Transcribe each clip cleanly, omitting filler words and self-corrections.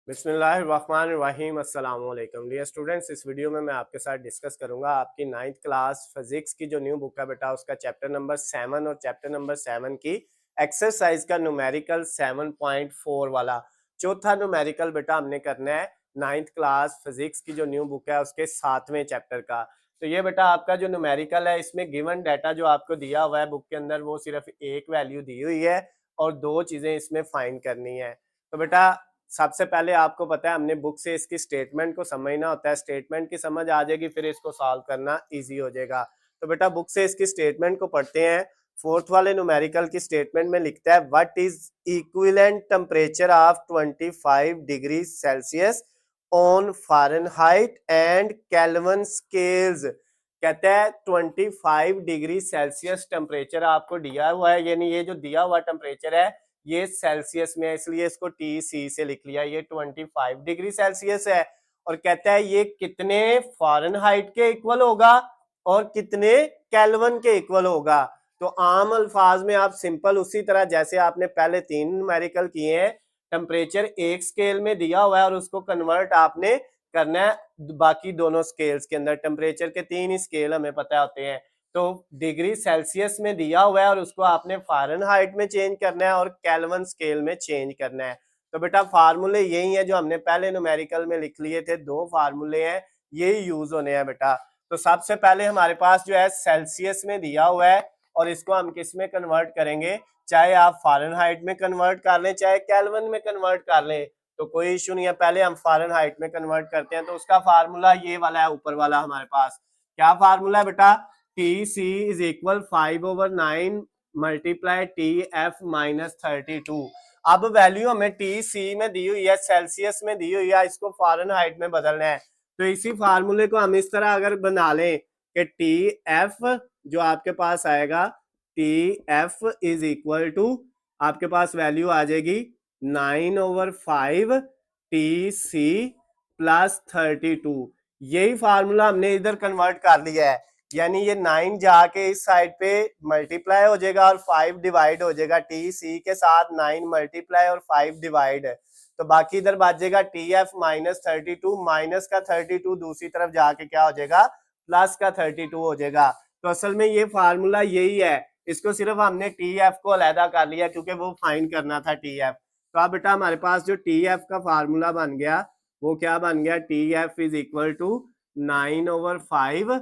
बिस्मिल्लाहिर्रहमानिर्रहीम अस्सलाम वालेकुम डियर स्टूडेंट्स। इस वीडियो में मैं आपके साथ डिस्कस करूंगा आपकी 9th क्लास फिजिक्स की जो न्यू बुक है बेटा उसका चैप्टर नंबर 7 और चैप्टर नंबर 7 की एक्सरसाइज का न्यूमेरिकल 7.4 वाला चौथा न्यूमेरिकल बेटा हमने करना है 9th क्लास फिजिक्स की जो न्यू बुक है उसके 7वें चैप्टर का। तो ये बेटा आपका जो न्यूमेरिकल है इसमें गिवन डाटा जो आपको दिया हुआ है बुक के अंदर वो सिर्फ एक वैल्यू दी हुई है और दो चीजें इसमें फाइंड करनी है। तो बेटा सबसे पहले आपको पता है हमने बुक से इसकी स्टेटमेंट को समझना होता है, स्टेटमेंट की समझ आ जाएगी फिर इसको सॉल्व करना इजी हो जाएगा। तो बेटा बुक से इसकी स्टेटमेंट को पढ़ते हैं। फोर्थ वाले न्यूमेरिकल की स्टेटमेंट में लिखता है what is equivalent temperature of 25 degree Celsius on Fahrenheit and kelvin scales. कहता है 25 डिग्री सेल्सियस टेम्परेचर आपको दिया हुआ है, यानी ये जो दिया हुआ टेम्परेचर है ये सेल्सियस में है इसलिए इसको टी सी से लिख लिया। ये 25 डिग्री सेल्सियस है और कहता है ये कितने फ़ारेनहाइट के इक्वल होगा और कितने केल्विन के इक्वल होगा। तो आम अल्फाज में आप सिंपल उसी तरह जैसे आपने पहले 3 न्यूमेरिकल किए हैं, टेम्परेचर एक स्केल में दिया हुआ है और उसको कन्वर्ट आपने करना है बाकी दोनों स्केल्स के अंदर। टेम्परेचर के 3 ही स्केल हमें पता होते हैं, तो डिग्री सेल्सियस में दिया हुआ है और उसको आपने फ़ारेनहाइट में चेंज करना है और केल्विन स्केल में चेंज करना है। तो बेटा फार्मूले यही है जो हमने पहले न्यूमेरिकल में लिख लिए थे, दो फार्मूले हैं यही यूज होने हैं बेटा। तो सबसे पहले हमारे पास जो है सेल्सियस में दिया हुआ है और इसको हम किस में कन्वर्ट करेंगे, चाहे आप फ़ारेनहाइट में कन्वर्ट कर लें चाहे केल्विन में कन्वर्ट कर लें, तो कोई इशू नहीं है। पहले हम फ़ारेनहाइट में कन्वर्ट करते हैं, तो उसका फार्मूला ये वाला है ऊपर वाला हमारे पास। क्या फार्मूला है बेटा, T C is equal 5/9 multiply T F minus 32। अब वैल्यू हमें टी सी में दी हुई है, सेल्सियस में दी हुई है, इसको फ़ारेनहाइट में बदलना है। तो इसी फार्मूले को हम इस तरह अगर बना लें कि टी एफ जो आपके पास आएगा, T F is equal to आपके पास वैल्यू आ जाएगी 9/5 टी सी प्लस 32। यही फार्मूला हमने इधर कन्वर्ट कर लिया है, यानी ये 9 जाके इस साइड पे मल्टीप्लाई हो जाएगा और 5 डिवाइड हो जाएगा। टी सी के साथ 9 मल्टीप्लाई और 5 डिवाइड, तो बाकी इधर बचेगा टी एफ माइनस 32। माइनस का 32 दूसरी तरफ जाके क्या हो जाएगा, प्लस का 32 हो जाएगा। तो असल में ये फार्मूला यही है, इसको सिर्फ हमने टी एफ को अलहदा कर लिया क्योंकि वो फाइंड करना था टी एफ। तो अब बेटा हमारे पास जो टी एफ का फार्मूला बन गया वो क्या बन गया, T F is equal to 9/5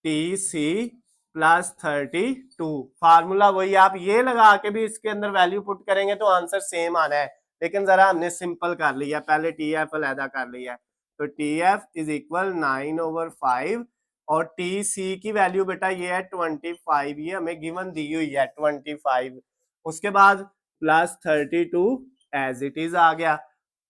T C plus 32। Formula वही, आप ये लगा के भी इसके अंदर वैल्यू पुट करेंगे तो आंसर सेम आना है, लेकिन जरा हमने सिंपल कर लिया, पहले टी एफ अलहदा कर लिया। तो टी एफ इज इक्वल 9/5 और टी सी की वैल्यू बेटा ये है 25, ये हमें गिवन दी हुई है 25। उसके बाद प्लस 32 एज इट इज आ गया।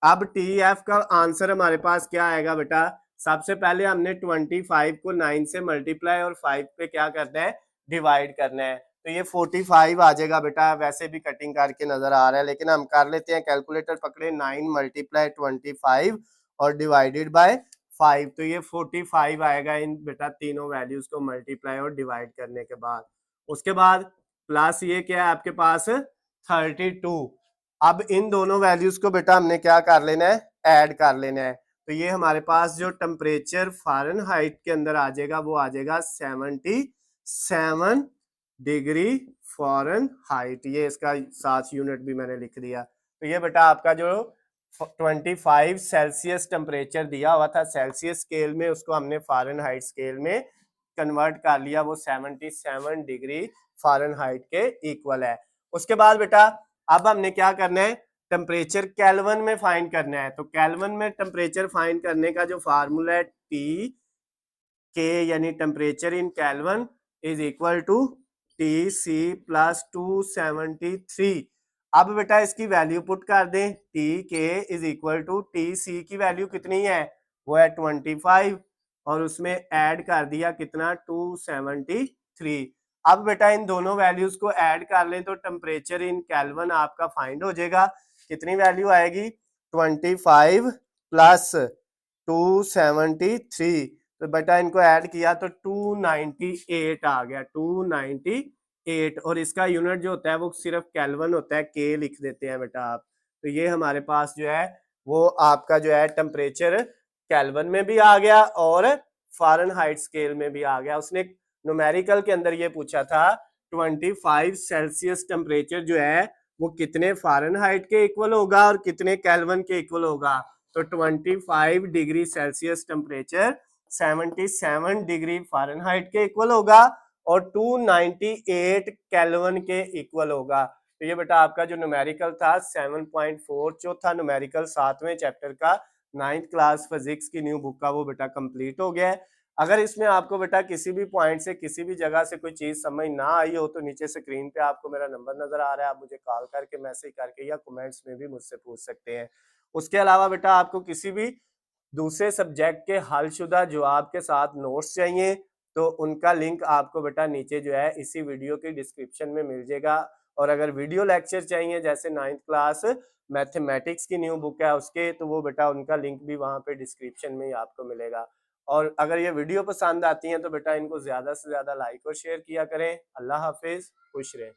अब टी एफ का आंसर हमारे पास क्या आएगा बेटा, सबसे पहले हमने 25 को 9 से मल्टीप्लाई और 5 पे क्या करना है, डिवाइड करना है। तो ये 45 आ जाएगा बेटा, वैसे भी कटिंग करके नजर आ रहा है लेकिन हम कर लेते हैं, कैलकुलेटर पकड़े, 9 मल्टीप्लाई 25 और डिवाइडेड बाय 5, तो ये 45 आएगा इन बेटा तीनों वैल्यूज को मल्टीप्लाई और डिवाइड करने के बाद। उसके बाद प्लस ये क्या है आपके पास 32। अब इन दोनों वैल्यूज को बेटा हमने क्या कर लेना है, ऐड कर लेना है। तो ये हमारे पास जो टेम्परेचर फ़ारेनहाइट के अंदर आ जाएगा वो आ जाएगा 77 डिग्री फ़ारेनहाइट, ये इसका 7 यूनिट भी मैंने लिख दिया। तो ये बेटा आपका जो 25 सेल्सियस टेम्परेचर दिया हुआ था सेल्सियस स्केल में, उसको हमने फ़ारेनहाइट स्केल में कन्वर्ट कर लिया, वो 77 डिग्री फ़ारेनहाइट के इक्वल है। उसके बाद बेटा अब हमने क्या करना है, टेम्परेचर केल्विन में फाइंड करना है। तो केल्विन में टेम्परेचर फाइंड करने का जो फार्मूला है, टी के यानी temperature in Kelvin is equal to T C plus 273। अब बेटा इसकी वैल्यू पुट कर दें, T K is equal to T C की वैल्यू कितनी है, वो है 25 और उसमें ऐड कर दिया कितना 273। अब बेटा इन दोनों वैल्यूज को ऐड कर लें तो टेम्परेचर इन केल्विन आपका फाइंड हो जाएगा। कितनी वैल्यू आएगी, 25 प्लस 273, तो बेटा इनको ऐड किया तो 298 आ गया, 298। और इसका यूनिट जो होता है वो सिर्फ केल्विन होता है, के लिख देते हैं बेटा आप। तो ये हमारे पास जो है वो आपका जो है टेम्परेचर केल्विन में भी आ गया और फ़ारेनहाइट स्केल में भी आ गया। उसने न्यूमेरिकल के अंदर ये पूछा था 25 सेल्सियस टेम्परेचर जो है वो कितने फ़ारेनहाइट के इक्वल होगा और कितने केल्विन के इक्वल होगा। तो 25 degree Celsius temperature 77 degree Fahrenheit के इक्वल होगा और 298 केल्विन के इक्वल होगा। तो ये बेटा आपका जो न्यूमेरिकल था 7.4 चौथा न्यूमेरिकल 7वें चैप्टर का 9th क्लास फिजिक्स की न्यू बुक का वो बेटा कंप्लीट हो गया है। अगर इसमें आपको बेटा किसी भी पॉइंट से किसी भी जगह से कोई चीज समझ ना आई हो तो नीचे स्क्रीन पे आपको मेरा नंबर नजर आ रहा है, आप मुझे कॉल करके मैसेज करके या कमेंट्स में भी मुझसे पूछ सकते हैं। उसके अलावा बेटा आपको किसी भी दूसरे सब्जेक्ट के हलशुदा जवाब के साथ नोट्स चाहिए तो उनका लिंक आपको बेटा नीचे जो है इसी वीडियो के डिस्क्रिप्शन में मिल जाएगा। और अगर वीडियो लेक्चर चाहिए जैसे 9th क्लास मैथमेटिक्स की न्यू बुक है उसके, तो वो बेटा उनका लिंक भी वहाँ पे डिस्क्रिप्शन में ही आपको मिलेगा। और अगर ये वीडियो पसंद आती है तो बेटा इनको ज़्यादा से ज़्यादा लाइक और शेयर किया करें। अल्लाह हाफिज़, खुश रहें।